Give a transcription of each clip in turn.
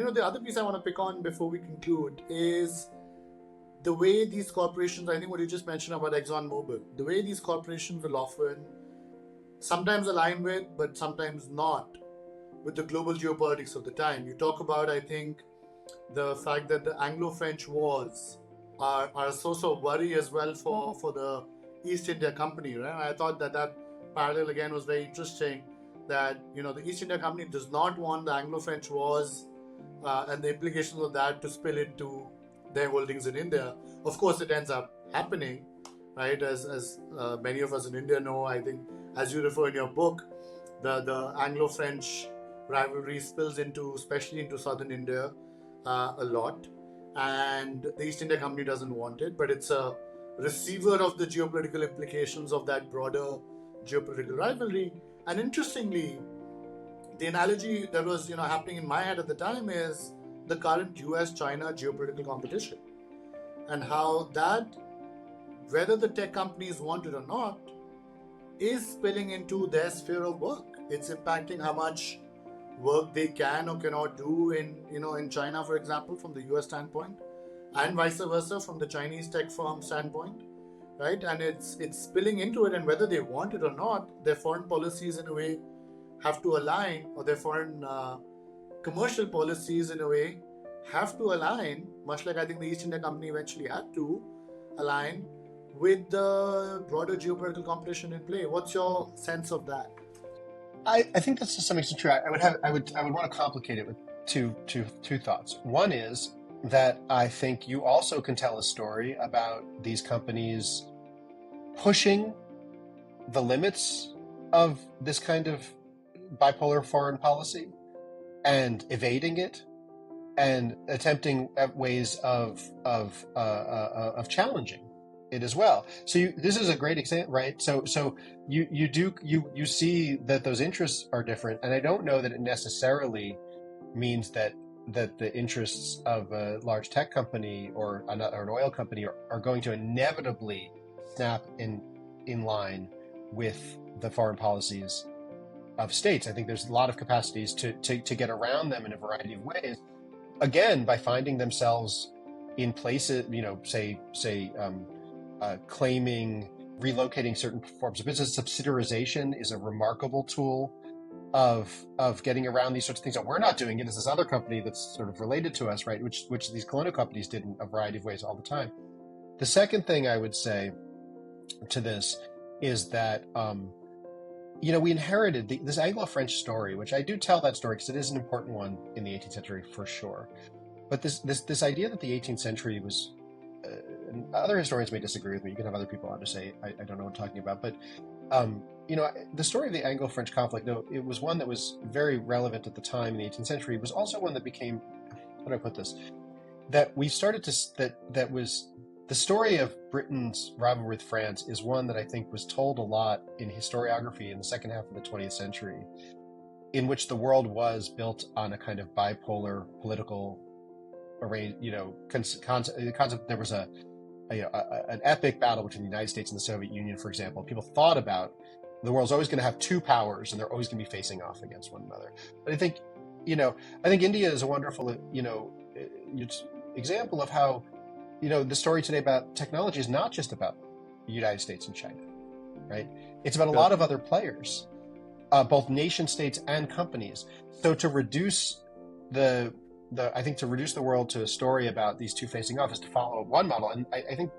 And the other piece I want to pick on before we conclude is the way these corporations, I think what you just mentioned about ExxonMobil, the way these corporations will often sometimes align with, but sometimes not, with the global geopolitics of the time. You talk about, I think, the fact that the Anglo-French wars are a source of worry as well for the East India Company, right? I thought that parallel again was very interesting. That the East India Company does not want the Anglo-French wars and the implications of that to spill into their holdings in India. Of course, it ends up happening, right? As many of us in India know, I think, as you refer in your book, the Anglo-French rivalry spills especially into southern India, a lot, and the East India Company doesn't want it, but it's a receiver of the geopolitical implications of that broader geopolitical rivalry. And interestingly, the analogy that was happening in my head at the time is the current US-China geopolitical competition, and how that, whether the tech companies want it or not, is spilling into their sphere of work. It's impacting how much work they can or cannot do in China, for example, from the US standpoint, and vice versa from the Chinese tech firm standpoint, right? And it's spilling into it, and whether they want it or not, their foreign policies in a way have to align, or their foreign commercial policies in a way have to align, much like I think the East India Company eventually had to align with the broader geopolitical competition in play. What's your sense of that? I think that's to some extent true. I would want to complicate it with two thoughts. One is that I think you also can tell a story about these companies pushing the limits of this kind of bipolar foreign policy and evading it and attempting at ways of challenging it as well. So this is a great example, right? So you see that those interests are different, and I don't know that it necessarily means that the interests of a large tech company or an oil company are going to inevitably snap in line with the foreign policies of states. I think there's a lot of capacities to get around them in a variety of ways. Again, by finding themselves in places, claiming, relocating certain forms of business. Subsidiarization is a remarkable tool of getting around these sorts of things. And we're not doing it. It's this other company that's sort of related to us, right? Which these colonial companies did in a variety of ways all the time. The second thing I would say to this is that, we inherited this Anglo-French story, which I do tell that story because it is an important one in the 18th century for sure. But this idea that the 18th century was, and other historians may disagree with me. You can have other people on to say I don't know what I'm talking about. But the story of the Anglo-French conflict, though it was one that was very relevant at the time in the 18th century, was also one that became, how do I put this? That we started to that was the story of Britain's rivalry with France is one that I think was told a lot in historiography in the second half of the 20th century, in which the world was built on a kind of bipolar political concept. There was an epic battle between the United States and the Soviet Union, for example. People thought about the world's always going to have two powers, and they're always going to be facing off against one another. But I think India is a wonderful, example of how, the story today about technology is not just about the United States and China, right? It's about a lot of other players, both nation states and companies. So to reduce the world to a story about these two facing off is to follow one model. And I think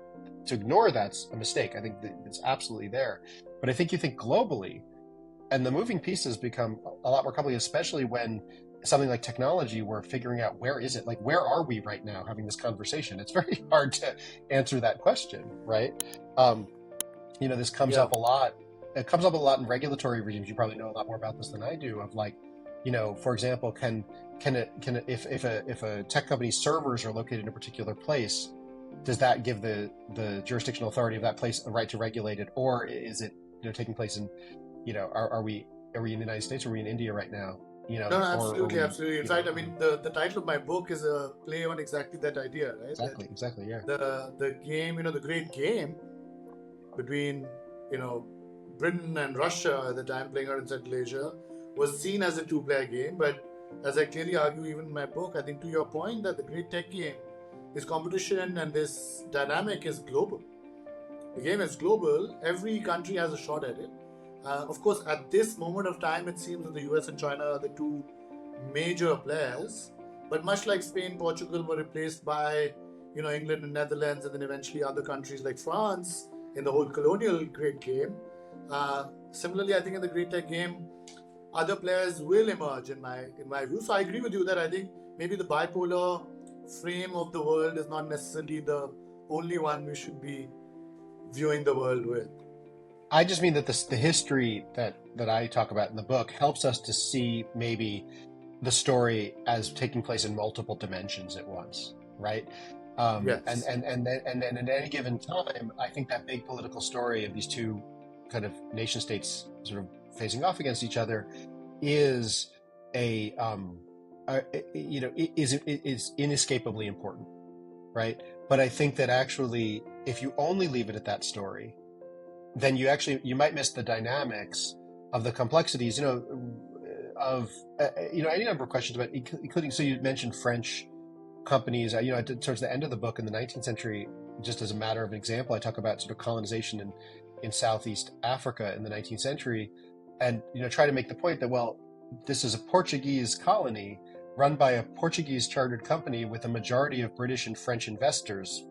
to ignore that's a mistake. I think that it's absolutely there. But I think you think globally, and the moving pieces become a lot more complicated, especially when something like technology, we're figuring out where is it? Like, where are we right now having this conversation? It's very hard to answer that question, right? This comes up a lot. It comes up a lot in regulatory regimes. You probably know a lot more about this than I do, of like, for example, if a tech company's servers are located in a particular place, does that give the jurisdictional authority of that place a right to regulate it, or is it taking place in are we in the United States, or are we in India right now? No, absolutely. In fact, I mean, the title of my book is a play on exactly that idea, right? Exactly, yeah. The game, the great game between Britain and Russia at the time playing out in Central Asia was seen as a two-player game, but as I clearly argue even in my book, I think to your point that the great tech game, this competition and this dynamic is global. The game is global. Every country has a shot at it. Of course, at this moment of time, it seems that the US and China are the two major players. But much like Spain, Portugal were replaced by, England and Netherlands, and then eventually other countries like France in the whole colonial great game. Similarly, I think in the great tech game, other players will emerge in my view. So I agree with you that I think maybe the bipolar frame of the world is not necessarily the only one we should be viewing the world with. I just mean that the history that I talk about in the book helps us to see maybe the story as taking place in multiple dimensions at once, right? Yes. And then at any given time, I think that big political story of these two kind of nation states sort of facing off against each other is is inescapably important, right? But I think that actually, if you only leave it at that story, then you might miss the dynamics of the complexities, of any number of questions about, including, so you mentioned French companies, towards the end of the book in the 19th century, just as a matter of example, I talk about sort of colonization in Southeast Africa in the 19th century, and try to make the point that, well, this is a Portuguese colony run by a Portuguese chartered company with a majority of British and French investors.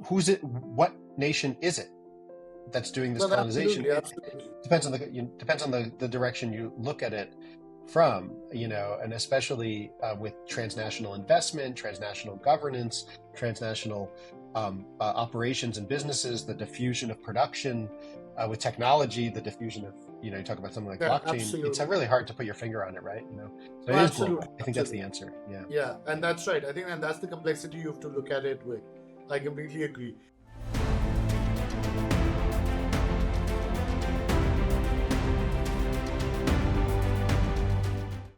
Who's it? What nation is it that's doing this colonization? Absolutely. It depends on the direction you look at it from, and especially with transnational investment, transnational governance, transnational operations and businesses, the diffusion of production, with technology, the diffusion of, you talk about something like blockchain. Absolutely. It's really hard to put your finger on it, right? So it is global. I think that's the answer. Yeah. Yeah, and that's right. I think, and that's the complexity you have to look at it with. I completely agree.